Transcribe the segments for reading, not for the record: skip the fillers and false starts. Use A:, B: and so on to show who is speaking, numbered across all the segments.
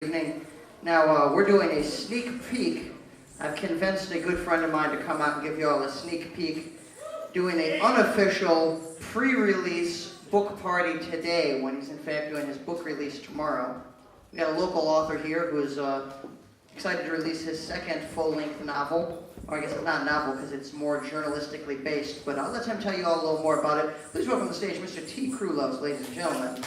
A: Evening. Now, we're doing a sneak peek. I've convinced a good friend of mine to come out and give you all a sneak peek, doing an unofficial pre-release book party today, when he's in fact doing his book release tomorrow. We got a local author here who's excited to release his second full-length novel. Or I guess it's not a novel because it's more journalistically based, but I'll let him tell you all a little more about it. Please welcome to the stage Mr. T. Krulos, ladies and gentlemen.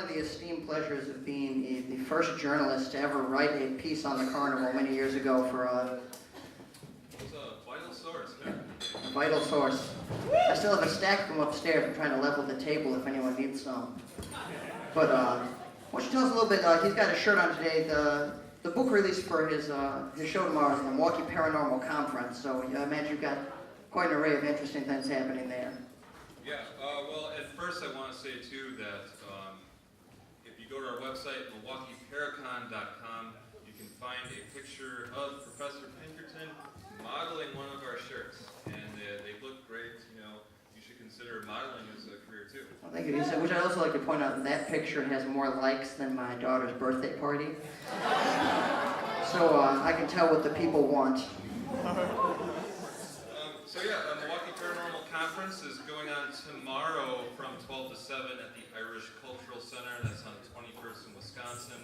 A: The esteemed pleasures of being the first journalist to ever write a piece on the Carnival many years ago for
B: It's a vital source, man.
A: a vital source. I still have a stack of them upstairs. I'm trying to level the table if anyone needs some. But why don't you tell us a little bit? He's got a shirt on today. The book release for his show tomorrow is the Milwaukee Paranormal Conference. So I imagine you've got quite an array of interesting things happening there.
B: Yeah. Well, at first I want to say too that if you go to our website, MilwaukeeParacon.com, you can find a picture of Professor Pinkerton modeling one of our shirts, and they look great. You know, you should consider modeling as a career too.
A: Well, thank you. Which I'd also like to point out that picture has more likes than my daughter's birthday party. So I can tell what the people want.
B: Milwaukee Paranormal Conference is going on tomorrow from 12 to 7 at the Irish Cultural Center. That's on 21st in Wisconsin.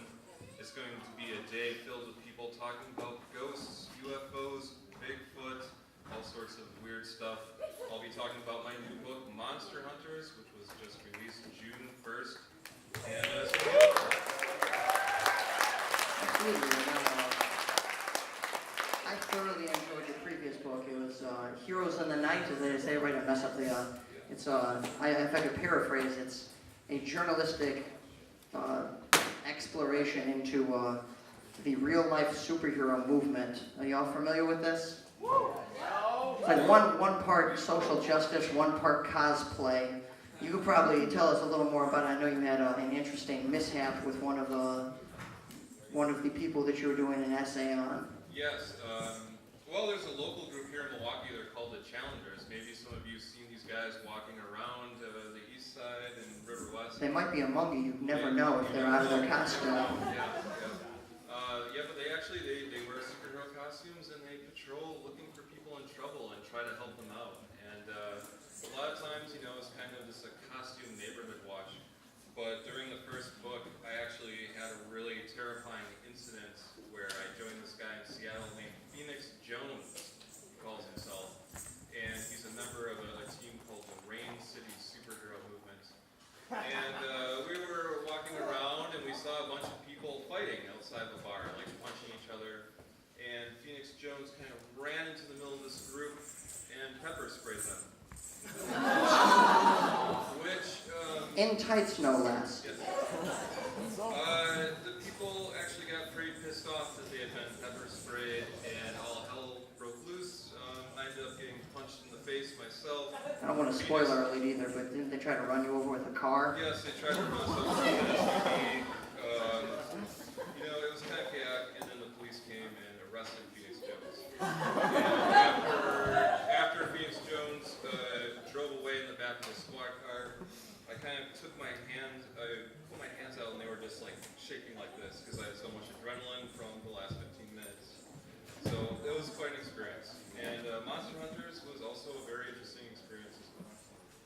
B: It's going to be a day filled with people talking about ghosts, UFOs, Bigfoot, all sorts of weird stuff. I'll be talking about my new book, Monster Hunters, which was just released June 1st. And
A: I thoroughly enjoyed your previous book. It was Heroes in the Night, as they say, right? I mess up the. It's if I could paraphrase, it's a journalistic exploration into the real-life superhero movement. Are y'all familiar with this? It's like one part social justice, one part cosplay. You could probably tell us a little more about it. I know you had an interesting mishap with one of the people that you were doing an essay on.
B: Yes. Well, there's a local group here in Milwaukee. They're called the Challengers. Maybe some of you have seen these guys walking around the east side and River West.
A: They might be among you. You never know if they're out of their costume.
B: But they wear superhero costumes and they patrol looking for people in trouble and try to help them out. And a lot of times, you know, it's kind of just a costume neighborhood watch. But during the first book, I actually had a really terrifying incident where I joined this guy in Seattle named Phoenix Jones, he calls himself, and he's a member of a team called the Rain City Superhero Movement. And we were walking around and we saw a bunch of people fighting outside the bar, like punching each other. And Phoenix Jones kind of ran into the middle of this group and pepper sprayed them.
A: In tights, no less.
B: Yes. The people actually got pretty pissed off that they had been pepper sprayed, and all hell broke loose. I ended up getting punched in the face myself.
A: I don't want to spoiler alert either, but didn't they try to run you over with a car?
B: Yes, they tried to run us over with an SUV. It was kind of chaotic, and then the police came and arrested Phoenix Jones. And after Phoenix Jones drove away in the back of the squad car, I kind of took my hand, I put my hands out and they were just like shaking like this because I had so much adrenaline from the last 15 minutes. So it was quite an experience. And Monster Hunters was also a very interesting experience as well.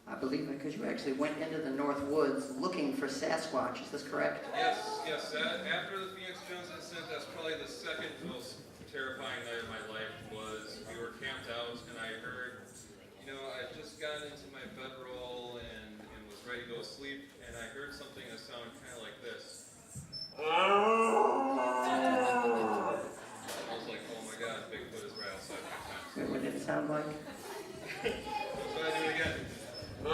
A: I believe it, because you actually went into the North Woods looking for Sasquatch. Is this correct?
B: Yes. After the Phoenix Jones incident, that's probably the second most terrifying night of my life. Was we were camped out and I heard, I just got into my bedroll and was ready to go to sleep, and I heard something that sounded kind of like this. I was like, oh my god, Bigfoot is right outside my tent.
A: Wait, what did it sound like?
B: So I do it again.
A: I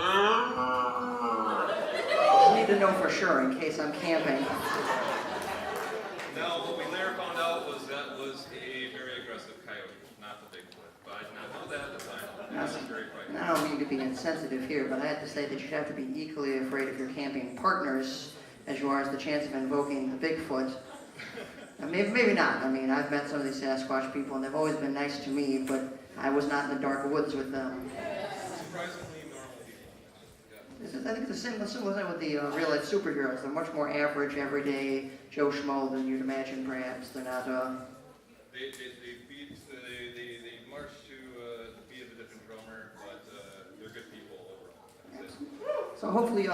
A: need to know for sure in case I'm camping.
B: Now, what we later found out was that was a very aggressive coyote, not the Bigfoot. But I did not know that at the time. It was very frightening.
A: I don't mean to be insensitive here, but I have to say that you have to be equally afraid of your camping partners as you are as the chance of invoking the Bigfoot. Maybe not. I mean, I've met some of these Sasquatch people, and they've always been nice to me, but I was not in the dark woods with them.
B: Surprisingly normal people. Yeah.
A: I think it's the similar thing with the real-life superheroes. They're much more average, everyday Joe Schmo than you'd imagine, perhaps. They're not...
B: They march to the beat of a different drummer, but they're good people overall. That's it.
A: So hopefully, you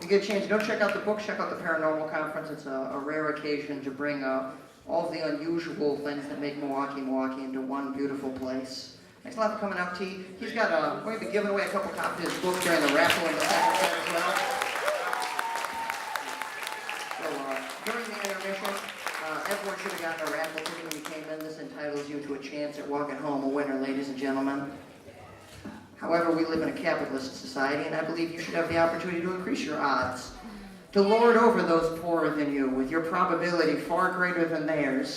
A: get a chance. Go check out the book, check out the Paranormal Conference. It's a rare occasion to bring all of the unusual things that make Milwaukee into one beautiful place. Thanks a lot for coming out, T. He's got we're going to be giving away a couple copies of his book during the raffle in the second set as well. So during the intermission, everyone should have gotten a raffle ticket when you came in. This entitles you to a chance at walking home a winner, ladies and gentlemen. However, we live in a capitalist society, and I believe you should have the opportunity to increase your odds, to lord over those poorer than you, with your probability far greater than theirs.